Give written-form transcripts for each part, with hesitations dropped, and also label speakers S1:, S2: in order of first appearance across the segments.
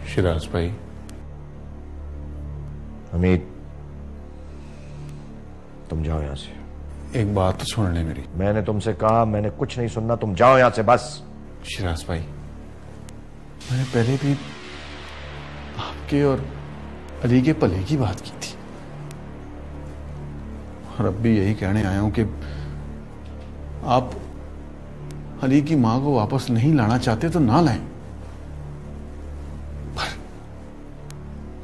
S1: शिराज भाई।
S2: हमीद, तुम जाओ यहां से।
S1: एक बात तो सुन ले मेरी।
S2: मैंने तुमसे कहा, मैंने कुछ नहीं सुनना, तुम जाओ यहां से बस।
S1: शिराज भाई, मैंने पहले भी आपके और अली के भले की बात की थी और अब भी यही कहने आया हूं कि आप अली की मां को वापस नहीं लाना चाहते तो ना लाएं,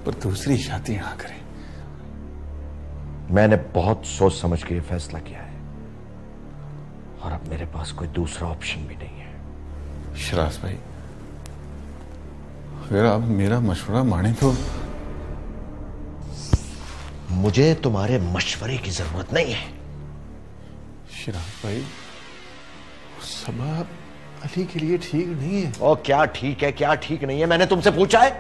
S1: पर दूसरी शादी ना करें।
S2: मैंने बहुत सोच समझ के ये फैसला किया है और अब मेरे पास कोई दूसरा ऑप्शन भी नहीं है।
S1: शिराज भाई, अगर आप मेरा मशवरा माने तो।
S2: मुझे तुम्हारे मशवरे की जरूरत नहीं है।
S1: शिराज भाई, सबा अली के लिए ठीक नहीं है।
S2: और क्या ठीक है क्या ठीक नहीं है, मैंने तुमसे पूछा है?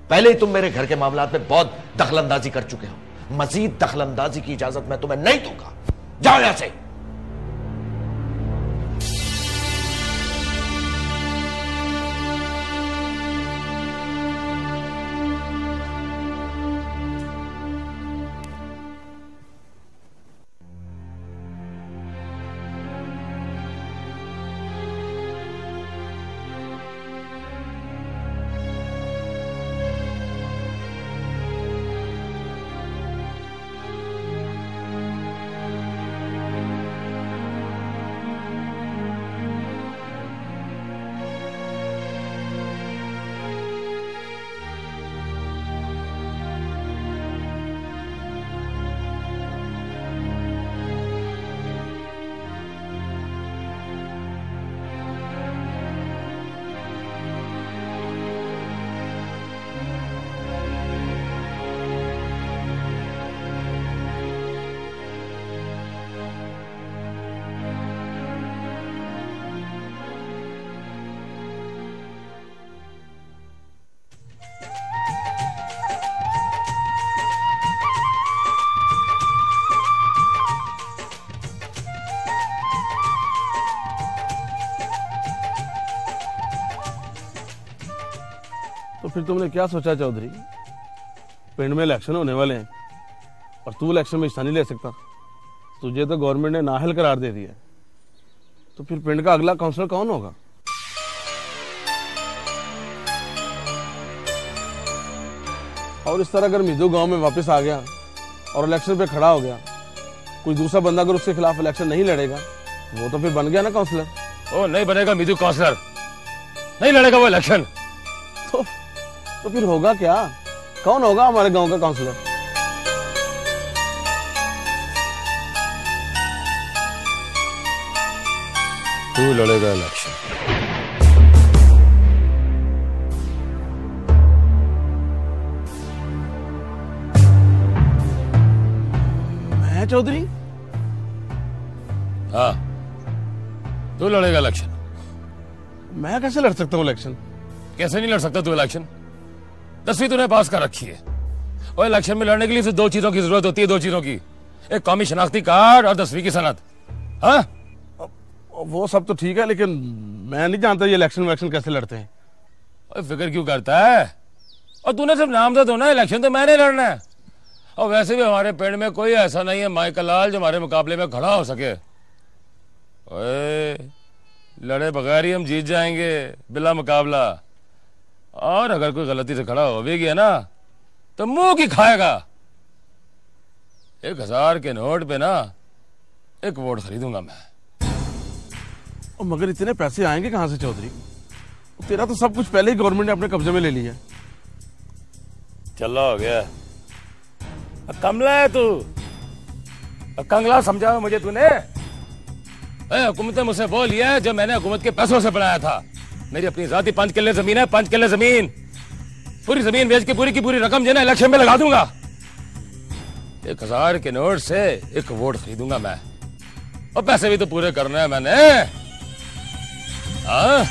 S2: पहले ही तुम मेरे घर के मामलात में बहुत दखलंदाजी कर चुके हो। मजीद दखलंदाजी की इजाजत मैं तुम्हें नहीं दूंगा। जाओ यहां से।
S3: तो फिर तुमने क्या सोचा चौधरी? पिंड में इलेक्शन होने वाले हैं, और तू इलेक्शन में हिस्सा नहीं ले सकता। तुझे तो गवर्नमेंट ने नाअहल करार दे दिया, तो फिर पिंड का अगला काउंसलर कौन होगा? और इस तरह अगर मिजू गांव में वापस आ गया और इलेक्शन पे खड़ा हो गया, कोई दूसरा बंदा अगर उसके खिलाफ इलेक्शन नहीं लड़ेगा, वो तो फिर बन गया ना काउंसलर।
S4: ओ नहीं बनेगा मिजू काउंसलर, नहीं लड़ेगा वो इलेक्शन।
S3: तो फिर होगा क्या? कौन होगा हमारे गांव का काउंसलर?
S4: तू लड़ेगा इलेक्शन।
S3: मैं चौधरी?
S4: हाँ, तू लड़ेगा इलेक्शन।
S3: मैं कैसे लड़ सकता हूँ इलेक्शन?
S4: कैसे नहीं लड़ सकता तू इलेक्शन? 10वीं तूने पास कर रखी है, और इलेक्शन में लड़ने के लिए सिर्फ 2 चीजों की जरूरत होती है, 2 चीजों की, एक कौमी शनाख्ती कार्ड और 10वीं की सनद। हाँ,
S3: वो सब तो ठीक है, लेकिन मैं नहीं जानता ये इलेक्शन वैक्शन कैसे लड़ते हैं।
S4: फिक्र क्यों करता है? और तूने सिर्फ नामजद होना है, इलेक्शन तो मैंने लड़ना है। और वैसे भी हमारे पिंड में कोई ऐसा नहीं है माइकल लाल जो हमारे मुकाबले में खड़ा हो सके। ओए, लड़े बगैर ही हम जीत जाएंगे बिला मुकाबला। और अगर कोई गलती से खड़ा हो भी गया ना, तो मुंह की खाएगा। 1000 के नोट पे ना 1 वोट खरीदूंगा मैं।
S3: और मगर इतने पैसे आएंगे कहां से चौधरी? तेरा तो सब कुछ पहले ही गवर्नमेंट ने अपने कब्जे में ले लिया।
S4: चलो हो गया, कमला है तू, कंगला समझा मुझे तूने। हुकूमत ने मुझसे वो लिया है जो मैंने हुकूमत के पैसों से बनाया था। मेरी अपनी जाती 5 किले जमीन है, 5 किले जमीन। पूरी जमीन बेच के पूरी की पूरी रकम जो ना इलेक्शन में लगा दूंगा। 1000 के नोट से 1 वोट खरीदूंगा मैं, और पैसे भी तो पूरे करने हैं मैंने। हाँ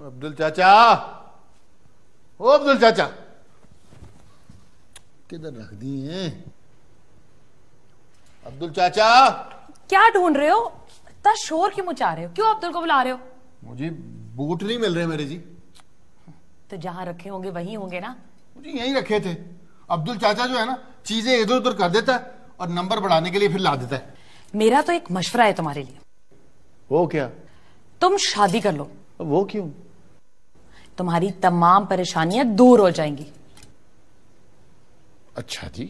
S5: अब्दुल चाचा, ओ अब्दुल चाचा, किधर रख दी हैं? अब्दुल चाचा,
S6: क्या ढूंढ रहे हो? इतना शोर क्यों मचा रहे हो? क्यों अब्दुल को बुला रहे हो?
S5: मुझे बूट नहीं मिल रहे मेरे जी।
S6: तो जहां रखे होंगे वहीं होंगे ना।
S5: मुझे यहीं रखे थे। अब्दुल चाचा जो है ना, चीजें इधर उधर कर देता है और नंबर बढ़ाने के लिए फिर ला देता है।
S6: मेरा तो एक मशवरा है तुम्हारे लिए।
S5: वो क्या?
S6: तुम शादी कर लो।
S5: वो क्यों?
S6: तुम्हारी तमाम परेशानियां दूर हो जाएंगी।
S5: अच्छा जी।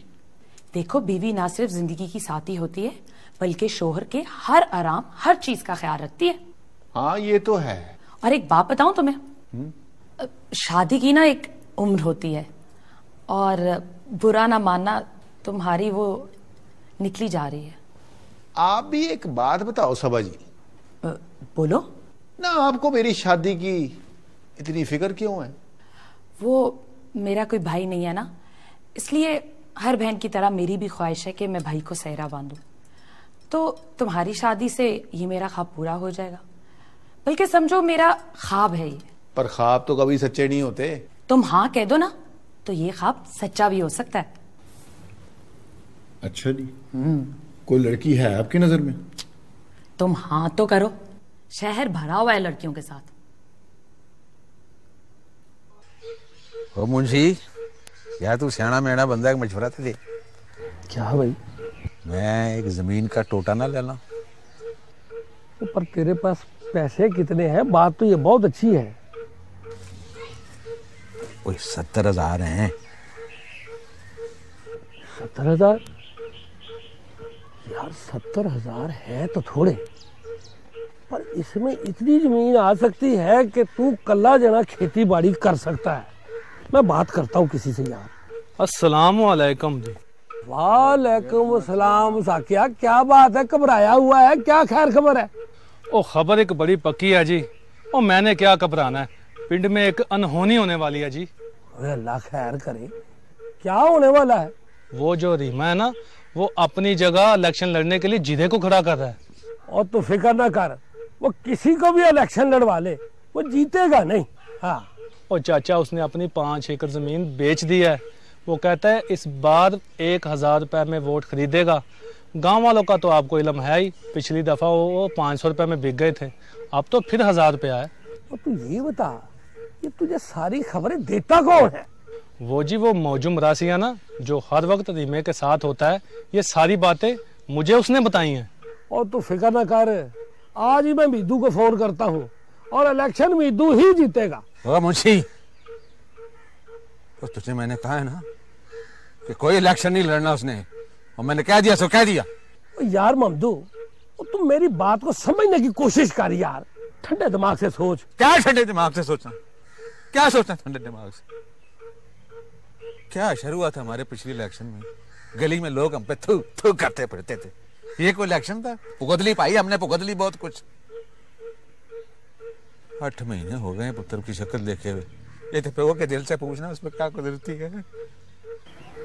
S6: देखो, बीवी ना सिर्फ जिंदगी की साथी होती है, बल्कि शोहर के हर आराम, हर चीज का ख्याल रखती है।
S5: हाँ, ये तो है।
S6: और एक बात बताऊं तुम्हें, शादी की ना एक उम्र होती है, और बुरा ना मानना, तुम्हारी वो निकली जा रही है।
S5: आप भी एक बात बताओ सबा जी।
S6: बोलो
S5: ना, आपको मेरी शादी की इतनी फिक्र क्यों है?
S6: वो मेरा कोई भाई नहीं है ना, इसलिए हर बहन की तरह मेरी भी ख्वाहिश है कि मैं भाई को सेहरा बांधूं। तो तुम्हारी शादी से ये मेरा ख्वाब पूरा हो जाएगा, बल्कि समझो मेरा ख्वाब है ये।
S5: पर ख्वाब तो कभी सच्चे नहीं होते।
S6: तुम हाँ कह दो ना, तो ये ख्वाब सच्चा भी हो सकता है।
S5: अच्छा जी। कोई लड़की है आपकी नजर में?
S6: तुम हाँ तो करो, शहर भरा हुआ है लड़कियों के साथ।
S7: ओ मुंशी, यार तू सियाना मेना बंदा, एक मशवरा तो दे।
S8: क्या भाई?
S7: मैं एक जमीन का टोटा ना लेना।
S8: पर तेरे पास पैसे कितने हैं? बात तो ये बहुत अच्छी है।
S7: कोई 70,000 हैं।
S8: 70,000? यार 70,000 है तो थोड़े, पर इसमें इतनी जमीन आ सकती है कि तू कल्ला जना खेती बाड़ी कर सकता है। मैं बात करता हूँ किसी से यार।
S3: अस्सलाम वालेकुम जी।
S8: वालेकुम सलाम। साकिया, क्या बात है? घबराया हुआ है? क्या खैर खबर है?
S3: ओ खबर एक बड़ी पक्की है जी। ओ मैंने क्या घबराना है, पिंड में एक अनहोनी होने वाली है जी।
S8: अरे अल्लाह खैर करे। क्या होने वाला है?
S3: वो जो रीमा है ना, वो अपनी जगह इलेक्शन लड़ने के लिए जिदे को खड़ा कर रहा है।
S8: और तू फिक्र ना कर, वो किसी को भी इलेक्शन लड़वा ले वो जीतेगा नहीं। हाँ
S9: और चाचा उसने अपनी 5 एकड़ जमीन बेच दी है। वो कहता है इस बार 1000 रुपए में वोट खरीदेगा। गांव वालों का तो आपको इल्म है ही, पिछली दफा वो 500 रुपए में बिक गए थे, अब तो फिर 1000 रुपया है।
S8: और तू ये बता, ये तुझे सारी खबरें देता कौन है?
S9: वो जी वो मौजू मरासी है ना, जो हर वक्त रीमे के साथ होता है। ये सारी बातें मुझे उसने बताई हैं।
S8: और तू फिक्र ना कर, आज ही मैं मीदू को फोन करता हूँ और इलेक्शन मीदू ही जीतेगा।
S7: मुंशी, तो तुझे मैंने कहा है ना कि कोई इलेक्शन नहीं लड़ना उसने, और मैंने कह दिया सो कह दिया।
S8: यार ममदू, तुम मेरी बात को समझने की कोशिश कर यार, ठंडे दिमाग से सोच।
S7: क्या ठंडे दिमाग से सोचना? क्या सोचना ठंडे दिमाग से? क्या असर हुआ था हमारे पिछले इलेक्शन में? गली में लोग हम पे थू थू करते फिरते थे। ये कोई इलेक्शन था? पुगदली पाई हमने, पुगदली बहुत कुछ। 8 महीने हो गए पुत्र की शक्ल देखे हुए। ये तो पे के दिल से पूछना उसमें क्या कुदरती है।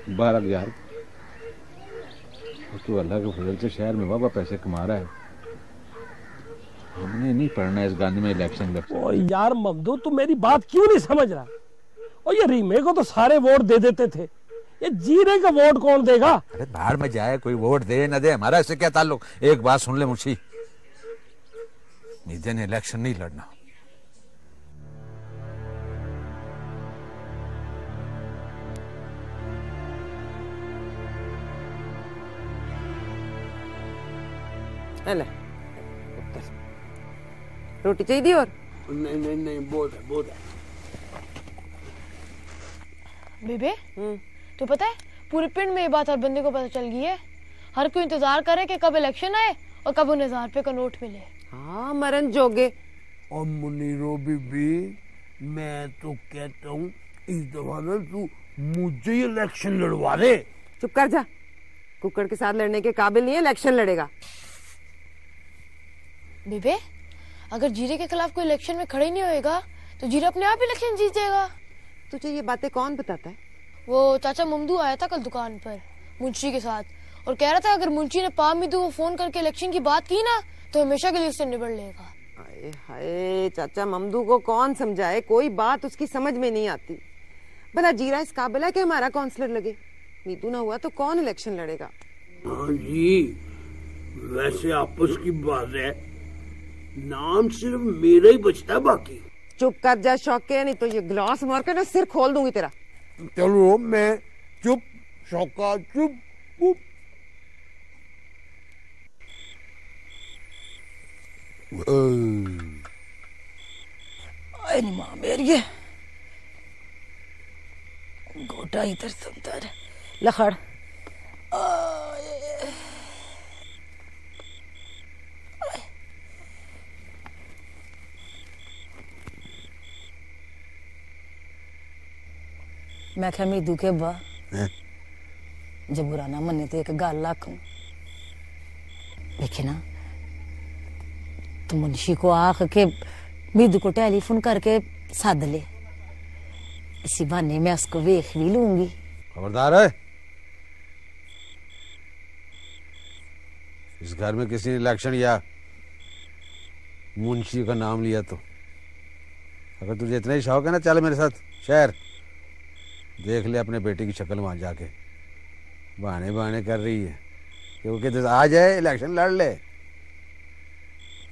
S10: 12,000 तो अल्लाह के फजल से शहर में बाबा पैसे कमा रहा है। हमने नहीं पढ़ना इस गांधी में इलेक्शन लड़।
S8: और यार ममदू, तू मेरी बात क्यों नहीं समझ रहा? और ये रीमे को तो सारे वोट दे देते थे, ये जीरे का वोट कौन देगा?
S7: अरे बाहर में जाए, कोई वोट दे न दे, हमारा इससे क्या ताल्लुक? एक बात सुन ले मुंशी, मीडिया ने इलेक्शन नहीं लड़ना।
S11: रोटी चाहिए और?
S8: नहीं नहीं नहीं, बहुत है बहुत है।
S12: बेबे, तो पता है पूरे पिंड में ये बात हर बंदे को पता चल गई है। हर कोई इंतजार करे कि कब इलेक्शन आए और कब उन्हें 1000 रुपए का नोट मिले।
S11: हाँ मरन जोगे।
S8: और मुनीरो बीबी, मैं तो कहता हूँ इस दफा ना तू मुझे इलेक्शन लड़वा दे।
S11: चुप कर जा, कुकर के साथ लड़ने के काबिल नहीं है, इलेक्शन लड़ेगा।
S12: बेबे, अगर जीरे के खिलाफ कोई इलेक्शन में खड़े नहीं होएगा तो जीरा अपने आप इलेक्शन जीत जाएगा।
S11: तुझे ये बातें कौन बताता है?
S12: वो चाचा ममदू आया था कल दुकान पर मुंशी के साथ और कह रहा था अगर मुंशी ने पा मीदू को फोन करके इलेक्शन की बात की ना तो हमेशा के लिए उससे निबड़ लेगा।
S11: हाय हाय, चाचा ममदू को कौन समझाए, कोई बात उसकी समझ में नहीं आती। भला जीरा इस काबिल है कि हमारा काउंसलर लगे? मीदू ना हुआ तो कौन इलेक्शन लड़ेगा?
S8: हाँ जी, वैसे आपस की बात है, नाम सिर्फ मेरा ही बचता है बाकी।
S11: चुप कर जा शौके, नहीं तो ये गिलास मार कर ना सिर खोल दूंगी तेरा।
S8: चलो मैं चुप, शौका चुप।
S6: माँ मेरी गोटा इधर सुनता है लखड़। मैं क्या मीदू के बा जब बुरा ना मने तो एक गल आखूं, देखे ना तो मुंशी को आख के मीदू को टेलीफोन करके साध ले, इसी बहाने मैं उसको वेख भी लूंगी।
S7: खबरदार है, इस घर में किसी ने इलेक्शन या मुंशी का नाम लिया तो अगर तुझे इतना ही शौक है ना, चल मेरे साथ शहर, देख ले अपने बेटे की शक्ल वहां जाके। बहाने बहाने कर रही है क्योंकि तो आ जाए इलेक्शन लड़ ले।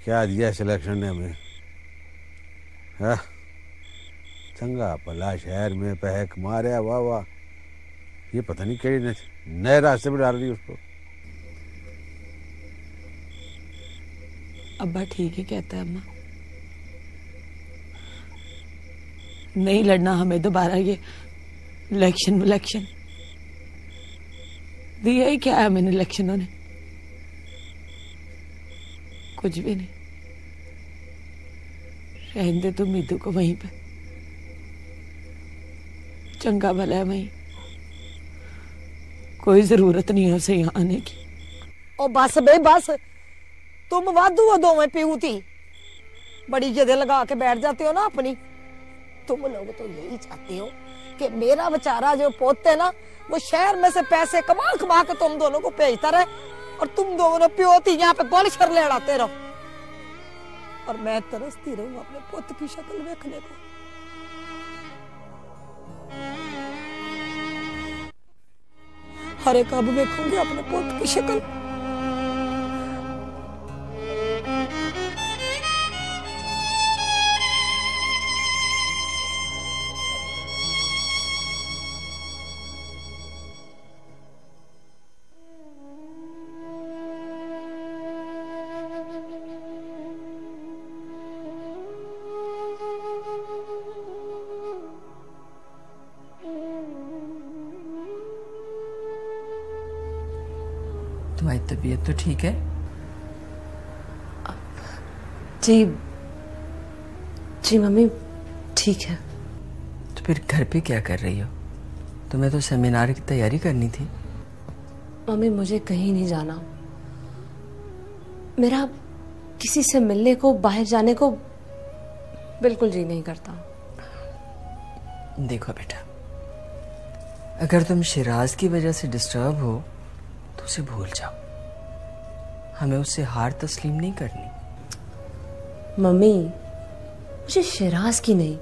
S7: क्या दिया इस इलेक्शन ने हमें? हाँ, चंगा भला शहर में पैसे कमा रहा, वाह वाह। ये पता नहीं कहीं नए रास्ते पर डाल रही उसको।
S6: अब्बा ठीक ही कहता है अम्मा, नहीं लड़ना हमें दोबारा ये इलेक्शन दिया ही क्या है मैंने इलेक्शनों ने? कुछ भी नहीं। रहने दे तो मीदू को वहीं पे, चंगा भला है वहीं, कोई जरूरत नहीं है उसे यहाँ आने की।
S13: ओ बस बे बस, तुम वाधू हो दोवें पीऊ थी, बड़ी जदे लगा के बैठ जाते हो ना अपनी। तुम लोग तो यही चाहते हो कि मेरा बेचारा जो पोत है ना, वो शहर में से पैसे कमा कमा के तुम दोनों को भेजता रहे और तुम दोनों प्यो थी यहाँ पे गोली छर लड़ाते रहो। और मैं तरसती रहूं अपने पुत की शक्ल देखने को। हरे कब देखूंगी अपने पुत की शक्ल।
S14: तुम्हारी तबीयत तो ठीक है?
S15: जी जी मम्मी ठीक है।
S14: तो फिर घर पे क्या कर रही हो? तुम्हें तो सेमिनार की तैयारी करनी थी।
S15: मम्मी मुझे कहीं नहीं जाना। मेरा किसी से मिलने को, बाहर जाने को बिल्कुल जी नहीं करता।
S14: देखो बेटा, अगर तुम शिराज की वजह से डिस्टर्ब हो तो उसे भूल जाओ। हमें उससे हार तस्लीम नहीं करनी।
S15: मम्मी मुझे शिराज की नहीं,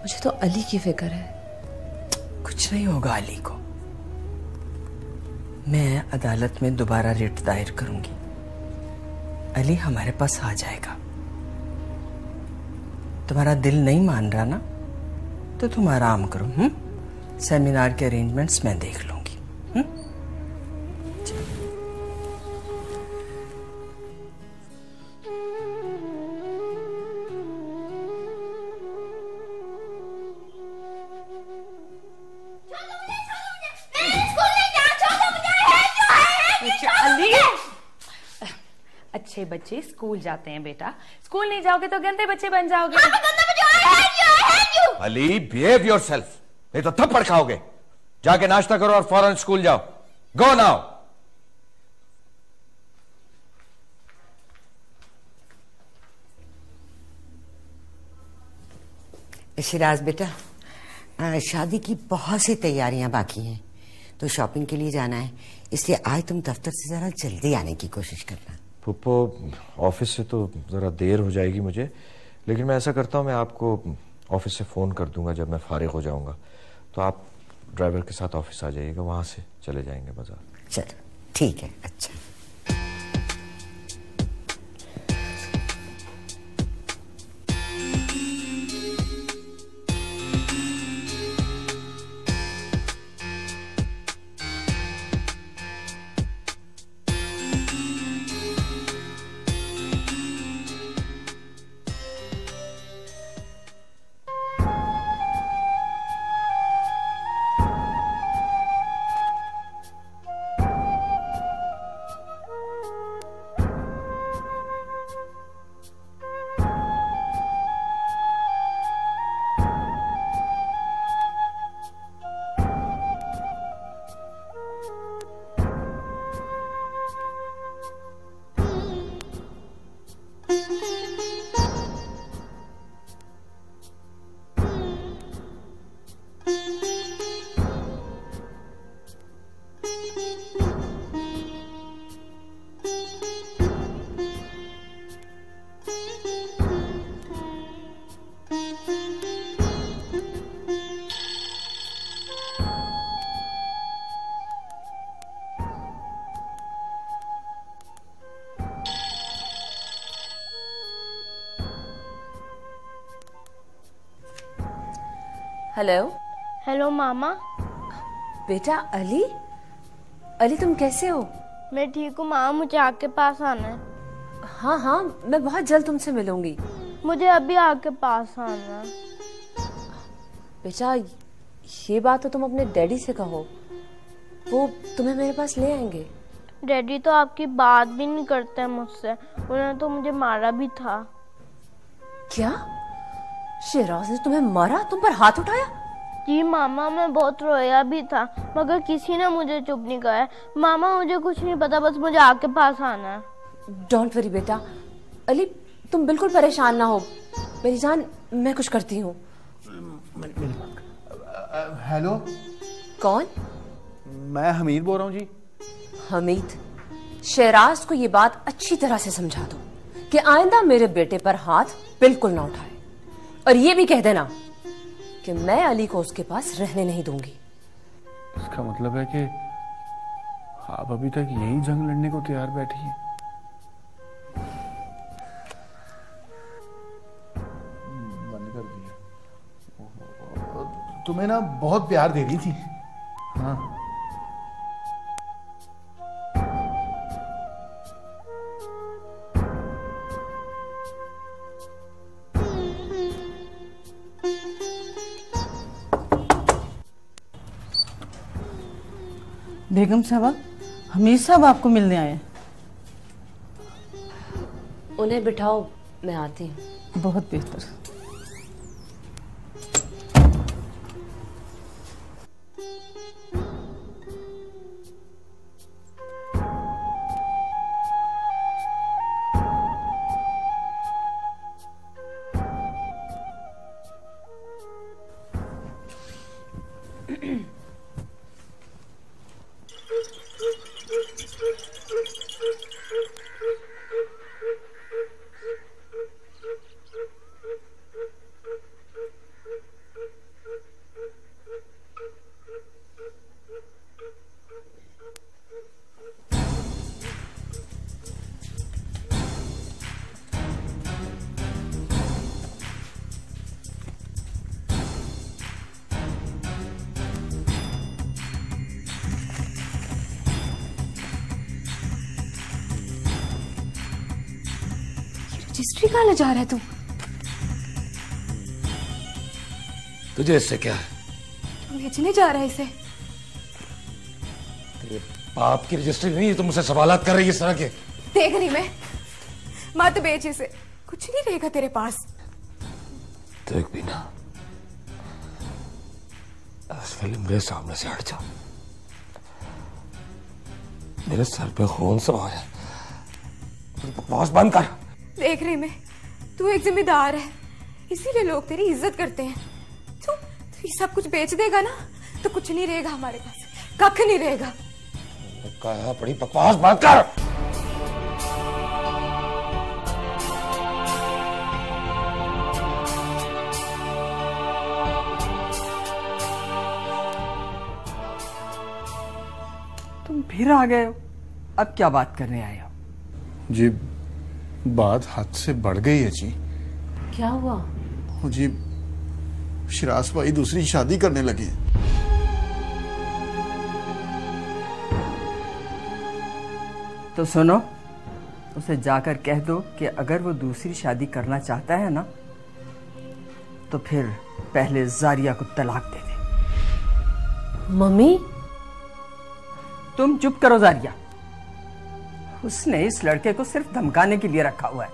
S15: मुझे तो अली की फिक्र है।
S14: कुछ नहीं होगा अली को। मैं अदालत में दोबारा रिट दायर करूंगी। अली हमारे पास आ जाएगा। तुम्हारा दिल नहीं मान रहा ना, तो तुम आराम करो। सेमिनार के अरेंजमेंट्स मैं देख लूंगी।
S6: अच्छे बच्चे स्कूल जाते हैं बेटा। स्कूल नहीं जाओगे तो गंदे बच्चे बन जाओगे।
S2: अली बिहेव योरसेल्फ, नहीं तो थप्पड़ खाओगे। जाके नाश्ता करो और फौरन स्कूल जाओ। Go now.
S11: शिराज बेटा, शादी की बहुत सी तैयारियां बाकी हैं, तो शॉपिंग के लिए जाना है, इसलिए आज तुम दफ्तर से जरा जल्दी आने की कोशिश करना।
S2: पुप्पो, ऑफिस से तो ज़रा देर हो जाएगी मुझे, लेकिन मैं ऐसा करता हूँ, मैं आपको ऑफिस से फ़ोन कर दूंगा जब मैं फारिग हो जाऊंगा, तो आप ड्राइवर के साथ ऑफिस आ जाइएगा, वहाँ से चले जाएंगे बाजार।
S11: चलो ठीक है। अच्छा
S15: हेलो।
S12: हेलो मामा।
S15: बेटा अली, अली तुम कैसे हो?
S12: मैं ठीक हूँ मामा, मुझे आपके पास आना है।
S15: हाँ हाँ, मैं बहुत जल्द तुमसे मिलूंगी।
S12: मुझे अभी आपके पास आना है।
S15: बेटा ये बात तो तुम अपने डैडी से कहो, वो तुम्हें मेरे पास ले आएंगे।
S12: डैडी तो आपकी बात भी नहीं करते हैं मुझसे, उन्होंने तो मुझे मारा भी था।
S15: क्या? शिराज ने तुम्हें मारा, तुम पर हाथ उठाया?
S12: जी मामा, मैं बहुत रोया भी था, मगर किसी ने मुझे चुप नहीं कराया। मामा मुझे कुछ नहीं पता, बस मुझे आपके पास आना है।
S15: डोंट वरी बेटा। अली तुम बिल्कुल परेशान ना हो, मेरी जान, मैं कुछ करती हूँ।
S5: हेलो।
S15: कौन?
S5: मैं हमीद बोल रहा हूँ जी।
S15: हमीद, शिराज को ये बात अच्छी तरह से समझा दो कि आइंदा मेरे बेटे पर हाथ बिल्कुल ना उठाए, और ये भी कह देना कि मैं अली को उसके पास रहने नहीं दूंगी।
S1: इसका मतलब है कि आप अभी तक यही जंग लड़ने को तैयार बैठी हैं?
S5: बंद कर दिया। तुम्हें ना बहुत प्यार दे रही थी। हाँ,
S16: बेगम साहबा हमीद साहब आपको मिलने आए हैं।
S15: उन्हें बिठाओ, मैं आती हूँ।
S16: बहुत बेहतर।
S6: रजिस्ट्री कहाँ ले जा रहा है तू?
S4: तुझे इससे क्या है?
S6: तू बेचने जा रहा है इसे?
S4: तेरे बाप की रजिस्ट्री नहीं है, तुम मुझसे सवालात कर रही है इस तरह के।
S6: देख रही मैं, मत बेच इसे, कुछ नहीं रहेगा तेरे पास।
S4: देख भी ना, इस फिल्म मेरे सामने से हट जा। मेरे सर पे खून सवार है, बकवास बंद कर।
S6: देख रही मैं, तू एक जिम्मेदार है, इसीलिए लोग तेरी इज्जत करते हैं। तू ये सब कुछ बेच देगा ना तो कुछ नहीं रहेगा हमारे पास, कख नहीं रहेगा।
S4: कहा बड़ी बकवास बात कर।
S14: तुम फिर आ गए हो, अब क्या बात करने आए हो?
S1: जी बात हद से बढ़ गई है जी।
S15: क्या हुआ?
S1: जी शिराज भाई दूसरी शादी करने लगे हैं।
S14: तो सुनो, उसे जाकर कह दो कि अगर वो दूसरी शादी करना चाहता है ना तो फिर पहले जारिया को तलाक दे दे।
S15: मम्मी,
S14: तुम चुप करो जारिया। उसने इस लड़के को सिर्फ धमकाने के लिए रखा हुआ है।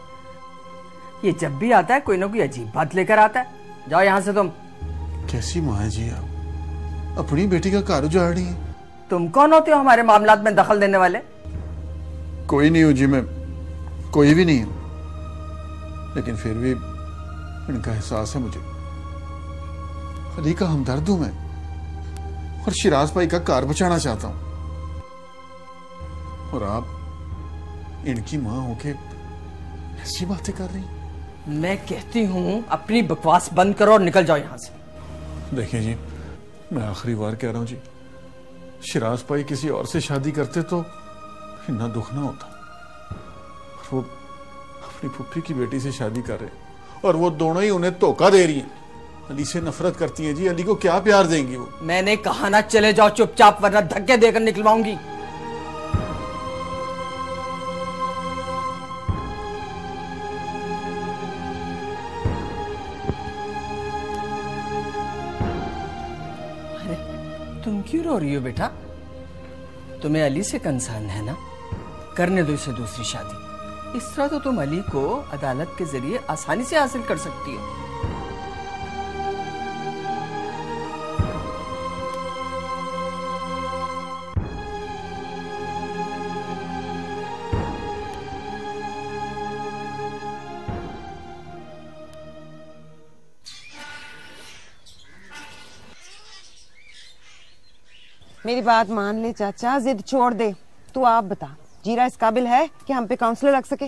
S14: ये जब भी आता है कोई ना कोई अजीब बात लेकर आता है। जाओ यहां से तुम।
S1: कैसी माँ है जी आप, अपनी बेटी का घर उजाड़ रही है।
S14: तुम कौन होते हो हमारे मामलात में दखल देने वाले?
S1: कोई नहीं हूं जी, मैं कोई भी नहीं हूं, लेकिन फिर भी इनका एहसास है मुझे। अली का हमदर्द हूं मैं, और शिराज भाई का कार बचाना चाहता हूं, और आप इनकी मां होके ऐसी बातें कर रही।
S14: मैं कहती हूं अपनी बकवास बंद करो और निकल जाओ यहां से।
S1: देखिए जी, मैं आखिरी बार कह रहा हूं जी, शिराज भाई किसी और से शादी करते तो इतना दुख ना होता, और वो अपनी फुफ्फी की बेटी से शादी कर रहे हैं, और वो दोनों ही उन्हें धोखा दे रही हैं। अली से नफरत करती हैं जी, अली को क्या प्यार देंगी वो? मैंने
S14: कहा ना चले जाओ चुपचाप, वरना धक्के देकर निकलवाऊंगी। तुम क्यों रो रही हो बेटा? तुम्हें अली से कंसर्न है ना? करने दो इसे दूसरी शादी। इस तरह तो तुम अली को अदालत के जरिए आसानी से हासिल कर सकती हो।
S11: मेरी बात मान ले चाचा, जिद छोड़ दे। तू आप बता, जीरा इस काबिल है कि हम पे काउंसलर रख सके?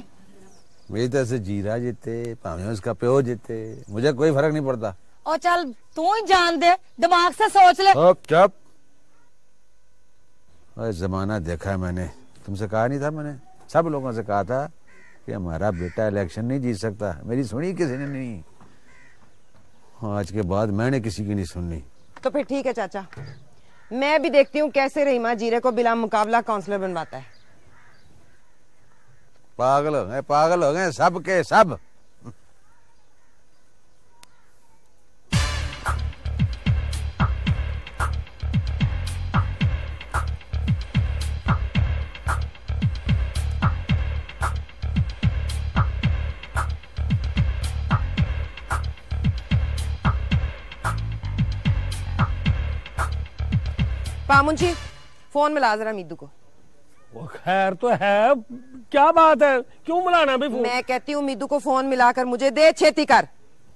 S7: मेरी तरह से जीरा जीते भावे उसका प्यो जीते, मुझे कोई फर्क नहीं पड़ता।
S13: और चल तू ही जान दे, दिमाग से सोच ले।
S7: चुप। जमाना देखा है मैंने, तुमसे कहा नहीं था मैंने, सब लोगों से कहा था कि हमारा बेटा इलेक्शन नहीं जीत सकता, मेरी सुनी किसी ने नहीं। आज के बाद मैंने किसी की नहीं सुननी।
S11: तो फिर ठीक है चाचा, मैं भी देखती हूँ कैसे रहीमा जीरे को बिला मुकाबला काउंसलर बनवाता है।
S7: पागल हो गए सब के सब।
S11: पामुंशी फोन मिला जरा मीदू को।
S8: वो खैर तो है, क्या बात है, क्यों मिलाना भी फोन?
S11: मैं कहती हूँ मीदू को फोन मिलाकर मुझे दे, छेती कर।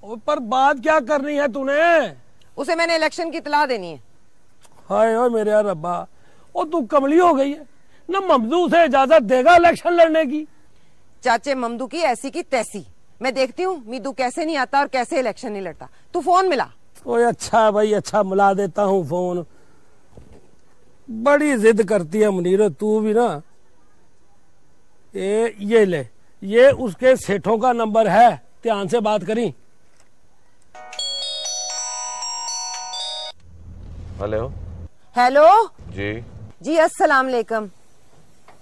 S8: पर बात क्या करनी है तूने?
S11: उसे मैंने इलेक्शन की इतला देनी है।
S8: हाय ओ मेरे यार रब्बा, ओ तू कमली हो गई है ना, ममदू से इजाजत देगा इलेक्शन लड़ने की?
S11: चाचे ममदू की ऐसी की तैसी, मैं देखती हूँ मीदू कैसे नहीं आता और कैसे इलेक्शन नहीं लड़ता। तू फोन मिला।
S8: ओए अच्छा भाई अच्छा, मिला देता हूँ फोन। बड़ी जिद करती है मुनीर तू भी ना। ये ले, ये उसके सेठों का नंबर है, ध्यान से बात करी।
S2: हेलो।
S11: हेलो
S2: जी
S11: अस्सलाम वालेकुम।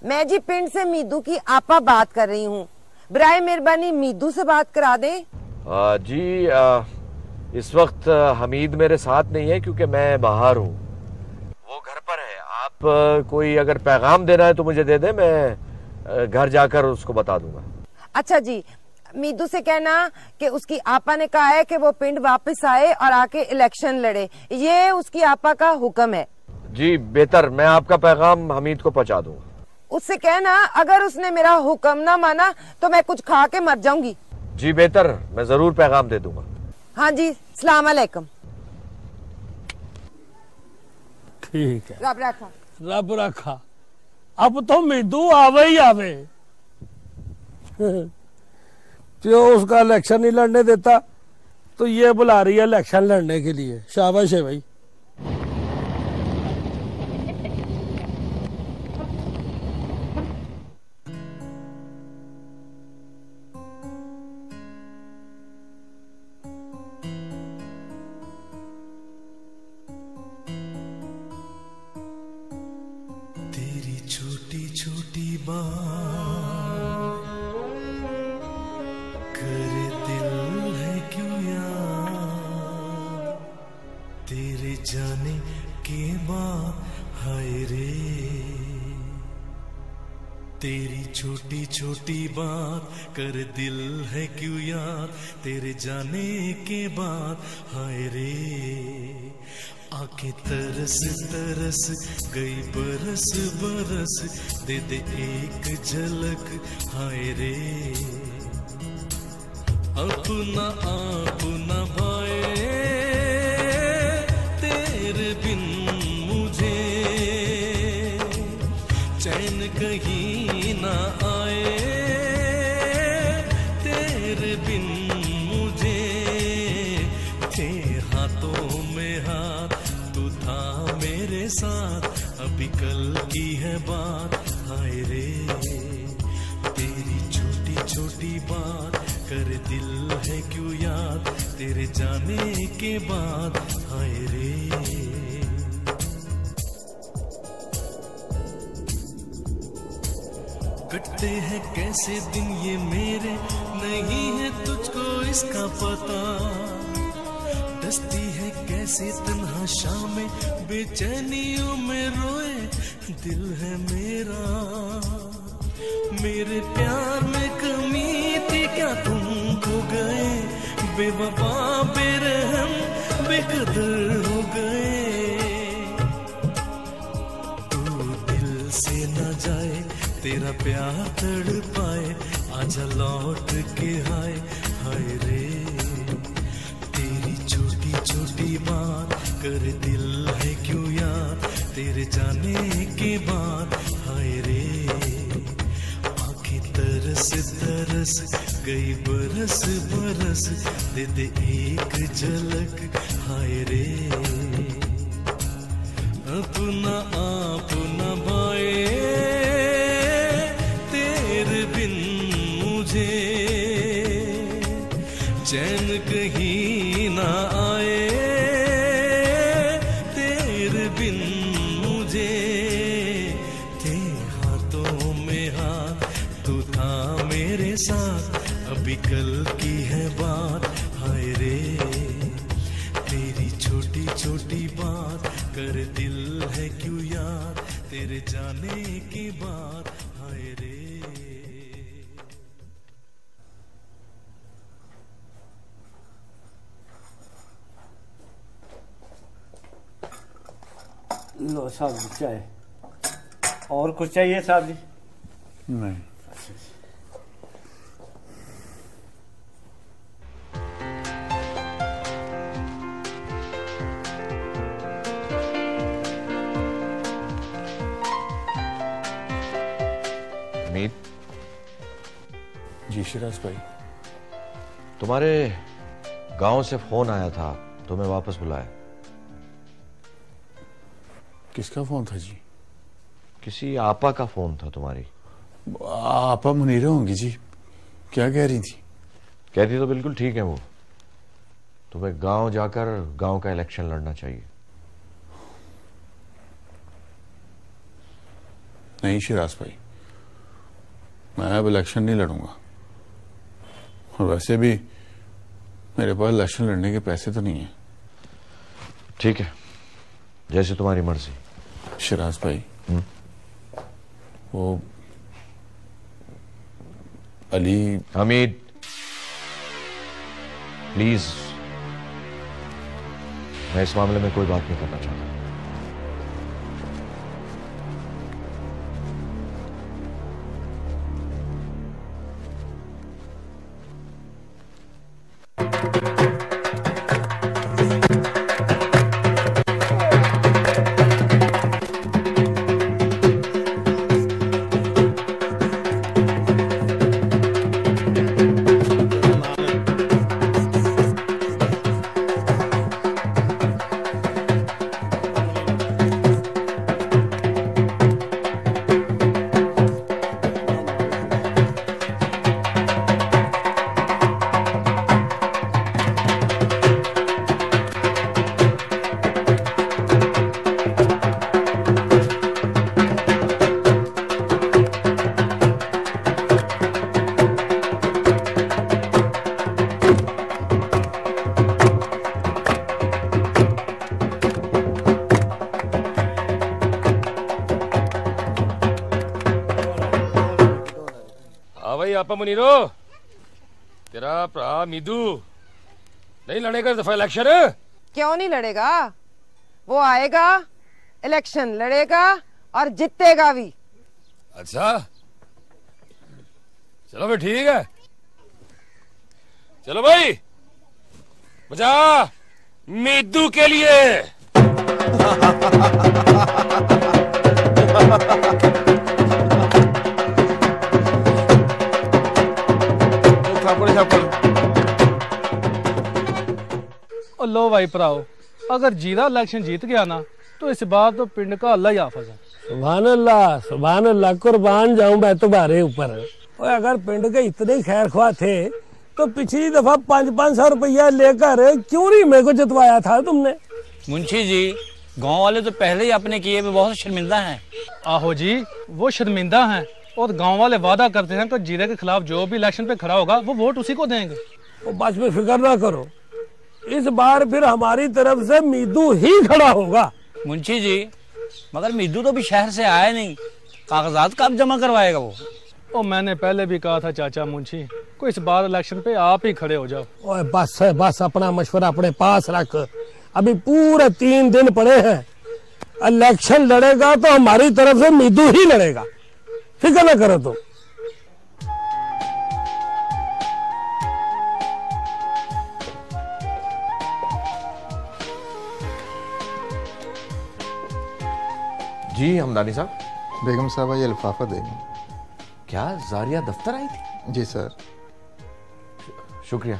S11: मैं जी पिंड से मीदू की आपा बात कर रही हूँ, बराए मेहरबानी मीदू से बात करा दे।
S2: इस वक्त हमीद मेरे साथ नहीं है क्योंकि मैं बाहर हूँ, वो घर पर है। आप कोई अगर पैगाम देना है तो मुझे दे दे, मैं घर जाकर उसको बता दूंगा।
S11: अच्छा जी, मीदू से कहना कि उसकी आपा ने कहा है कि वो पिंड वापस आए और आके इलेक्शन लड़े, ये उसकी आपा का हुक्म है।
S2: जी बेहतर, मैं आपका पैगाम हमीद को पहुंचा दूंगा।
S11: उससे कहना अगर उसने मेरा हुक्म ना माना तो मैं कुछ खा के मर जाऊंगी।
S2: जी बेहतर, मैं जरूर पैगाम दे दूंगा।
S11: हाँ जी, सलाम अलैकुम।
S8: ठीक है,
S11: रब रखा।
S8: रब रखा। अब तो मीदू आवे ही आवे। जो उसका इलेक्शन नहीं लड़ने देता तो ये बुला रही है इलेक्शन लड़ने के लिए। शाबाश है भाई।
S17: तेरी छोटी छोटी बात कर दिल है क्यों यार, तेरे जाने के बाद हाय रे। तेरी छोटी छोटी बात कर दिल है क्यों यार, तेरे जाने के बाद हाय रे। आके तरस तरस गई बरस बरस, दे दे एक झलक हाय रे। अपना अपना भाए तेरे बिन मुझे चैन कहीं ना आए, तेरे बिन मुझे थे हाथों में हाथ, तू था मेरे साथ, अभी कल की है बात हाय रे। तेरी छोटी छोटी बात कर दिल है क्यों याद, तेरे जाने के बाद हाय रे। कटते हैं कैसे दिन ये मेरे, नहीं है तुझको इसका पता। दस्ती है कैसे तन्हा शामें, बेचैनियों में रोए दिल है मेरा। मेरे प्यार में कमी थी क्या, तुम खो गए बेवफा बेरहम बेकदर हो गए। तू दिल से न जाए, तेरा प्यार तड़ पाए, आजा लौट के हाय हाय रे। तेरी छोटी छोटी बात कर दिल है क्यों याद, तेरे जाने के बाद हाय रे। आंखें तरस तरस तरस गई बरस बरस, दे दे एक झलक हाय रे। अपना आप न भाए तेरे बिन मुझे, चैन कहीं ना आए तेरे बिन मुझे। तेरे हाथों में हाथ तू था मेरे साथ, अभी कल की है बात हाय रे। तेरी छोटी छोटी बात कर दिल है क्यों याद, तेरे जाने की बात हाय रे।
S8: लो साहब जी चाय। और कुछ चाहिए साहब जी?
S1: नहीं।
S2: मीत
S1: जी शिराज भाई।
S2: तुम्हारे गांव से फोन आया था, तुम्हें वापस बुलाया।
S1: किसका फोन था जी?
S2: किसी आपा का फोन था तुम्हारी।
S1: आपा मुनीरा होंगी जी। क्या कह रही थी?
S2: कहती तो बिल्कुल ठीक है वो, तुम्हें गांव जाकर गांव का इलेक्शन लड़ना चाहिए।
S1: नहीं शिराज भाई, मैं अब इलेक्शन नहीं लड़ूंगा, और वैसे भी मेरे पास इलेक्शन लड़ने के पैसे तो नहीं है।
S2: ठीक है, जैसे तुम्हारी मर्जी।
S1: शिराज भाई, वो अली।
S2: हमीद प्लीज, मैं इस मामले में कोई बात नहीं करना चाहता।
S4: आपा मुनीरो, तेरा भरा मीदू नहीं लड़ेगा दफा इलेक्शन?
S11: क्यों नहीं लड़ेगा? वो आएगा, इलेक्शन लड़ेगा और जीतेगा भी।
S4: अच्छा चलो भाई, ठीक है। चलो भाई, बजा मीदू के लिए।
S9: और लो भाई भराओ, अगर जीरा इलेक्शन जीत गया ना तो इस बार तो पिंड का अल्लाह ही हाफिज है।
S8: सुभान अल्लाह, कुर्बान जाऊं मैं तुम्हारे ऊपर। और अगर पिंड के इतने खैर ख्वाह थे तो पिछली दफा 500 रुपया लेकर क्यों नहीं मेरे को जितवाया था तुमने?
S18: मुंशी जी, गांव वाले तो पहले ही अपने किए में बहुत शर्मिंदा हैं।
S9: आहो जी, वो शर्मिंदा हैं और गांव वाले वादा करते हैं कि जीरे के खिलाफ जो भी इलेक्शन पे खड़ा होगा वो वोट उसी को देंगे।
S8: वो बस में फिक्र ना करो, इस बार फिर हमारी तरफ से मीदू ही खड़ा होगा।
S18: मुंशी जी, मगर मीदू तो भी शहर से आया नहीं, कागजात कब जमा करवाएगा वो?
S9: और मैंने पहले भी कहा था चाचा मुंशी को, इस बार इलेक्शन पे आप ही खड़े हो जाओ।
S8: ओए बस है, बस अपना मशवरा अपने पास रख। अभी पूरे 3 दिन पड़े हैं, इलेक्शन लड़ेगा तो हमारी तरफ से मीदू ही लड़ेगा, फिक्र ना करो तुम।
S2: जी हमदानी साहब।
S19: बेगम साहब ये लिफाफा देंगे।
S2: क्या जारिया दफ्तर आई थी?
S5: जी सर।
S2: शुक्रिया।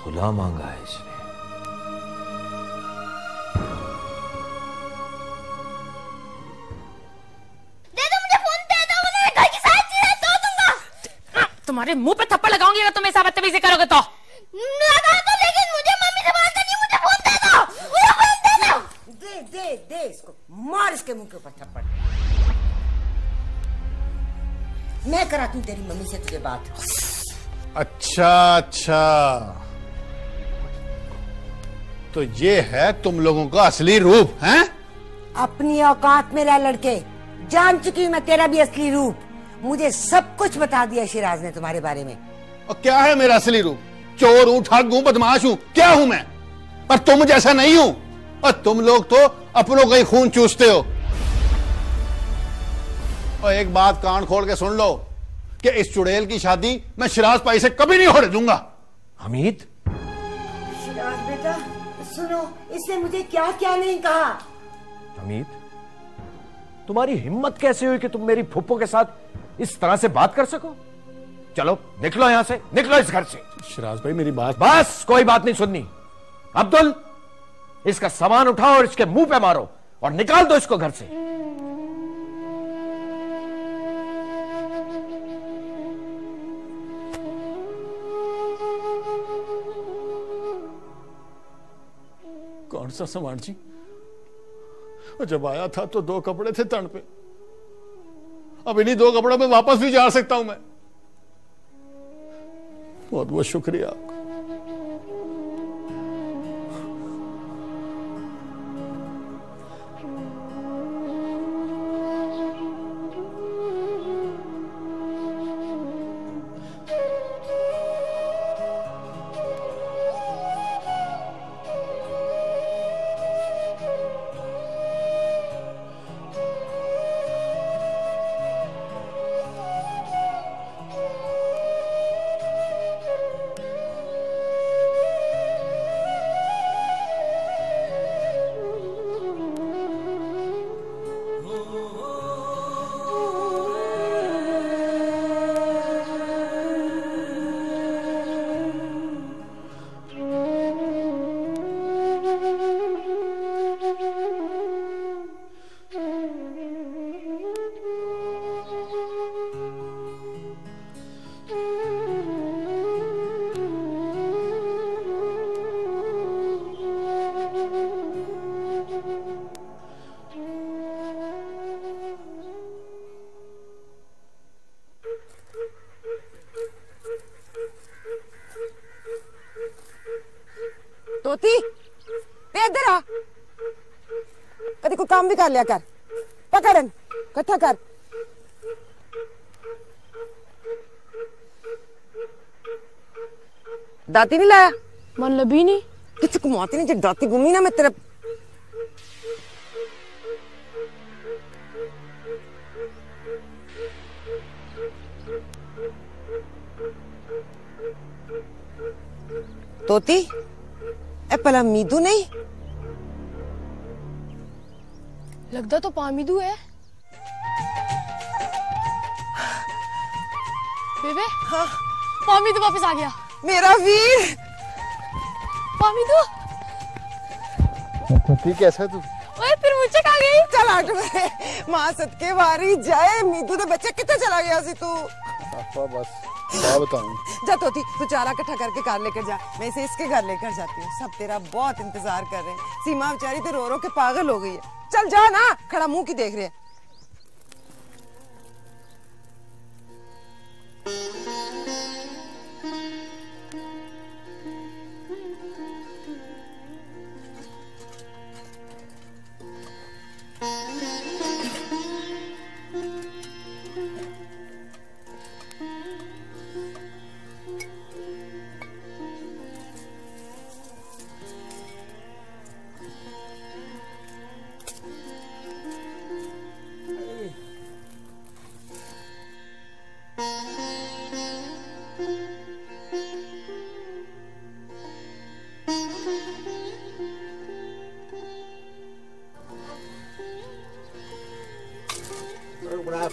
S2: खुला मांगा है इसने।
S6: दे दो मुझे फोन, दे दो मुझे, घर की सारी चीजें धो दूंगा। तुम्हारे मुंह पे थप्पड़ लगाऊंगी अगर तुम ऐसा बदतमीजी करोगे तो। लगा तो, लेकिन मुझे मम्मी से बात करनी, मुझे फोन दे दो, मुझे फोन दे दो।
S13: दे दे दे इसको, मार इसके मुंह के ऊपर थप्पड़। मैं कराती हूँ तेरी मम्मी से तुझे बात।
S5: अच्छा, तो ये है तुम लोगों का असली रूप है?
S13: अपनी औकात में रह लड़के, जान चुकी हूँ मैं तेरा भी असली रूप। मुझे सब कुछ बता दिया शिराज ने तुम्हारे बारे में।
S5: और क्या है मेरा असली रूप? चोर हूं, ठग हूं, बदमाश हूं, क्या हूं मैं? पर तुम जैसा नहीं हूं। और तुम लोग तो अपनों का ही खून चूसते हो। और एक बात कान खोल के सुन लो कि इस चुड़ैल की शादी मैं शिराज भाई से कभी नहीं होने दूंगा।
S2: हमीद,
S13: शिराज बेटा सुनो, इसने मुझे क्या क्या नहीं कहा।
S2: हमीद, तुम्हारी हिम्मत कैसे हुई कि तुम मेरी फुप्पो के साथ इस तरह से बात कर सको? चलो निकलो यहां से, निकलो इस घर से।
S1: शिराज भाई मेरी बात।
S2: बस, कोई बात नहीं सुननी। अब्दुल, इसका सामान उठाओ और इसके मुंह पे मारो और निकाल दो इसको घर से।
S1: कौन सा सामान जी? और जब आया था तो 2 कपड़े थे तन पे। अब इन्हीं 2 कपड़ों में वापस भी जा सकता हूं मैं। बहुत बहुत शुक्रिया आपका।
S11: तोती, इधर आ। कभी कोई काम भी कर लिया कर। पकड़न, इकट्ठा कर। दाती नहीं लाया?
S12: मन लबी नहीं।
S11: किसी घुमाती नहीं, जब दाती घूमी ना मैं तेरा। तोती, ए पला मीदू नहीं?
S12: लगता तो पामीदू है। बेबे,
S11: हाँ,
S12: पामीदू वापस आ गया।
S11: मेरा वीर।
S12: पामीदू,
S5: तोती कैसा तू?
S12: ओए फिर मुझे कहाँ गई?
S11: चल आट में मां सदके वारी जाए। मीदू दे बच्चे कितने चला गया सी तू?
S5: पापा बस क्या बताऊं।
S11: जा तोती, तू चारा इकट्ठा करके कार लेकर जा। मैं इसे इसके घर लेकर जाती हूँ। सब तेरा बहुत इंतजार कर रहे हैं। सीमा बेचारी तो रो रो के पागल हो गई है। चल जा ना, खड़ा मुंह की देख रहे हैं।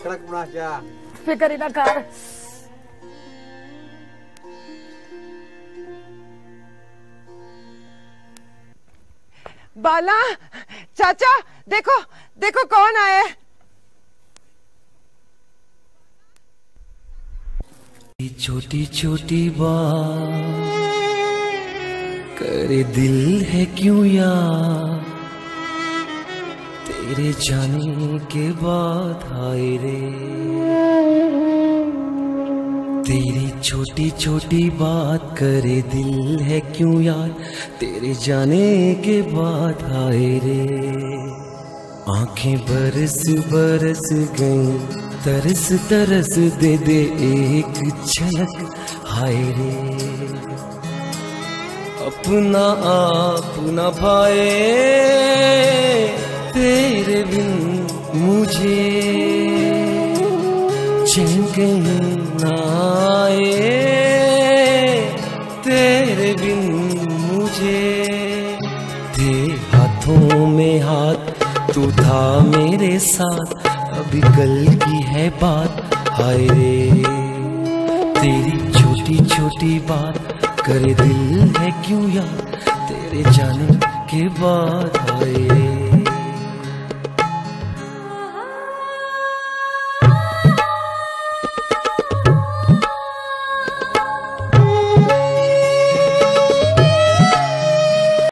S7: कड़क बना चाह।
S13: फिक्र ही ना कर।
S11: बाला, चाचा देखो देखो कौन आया है।
S17: छोटी छोटी बात करे दिल है क्यों यार, तेरे जाने के बाद हाय रे। तेरी छोटी छोटी बात करे दिल है क्यों यार, तेरे जाने के बाद हाय रे। आंखें बरस बरस गई, तरस तरस दे दे एक झलक हाय रे। अपना आप न पाए तेरे बिन मुझे, चैन कहीं ना आए तेरे बिन मुझे। तेरे हाथों में हाथ तू था मेरे साथ, अभी कल की है बात हाय रे। तेरी छोटी छोटी बात करे दिल है क्यों यार, तेरे जाने के बाद हाय रे।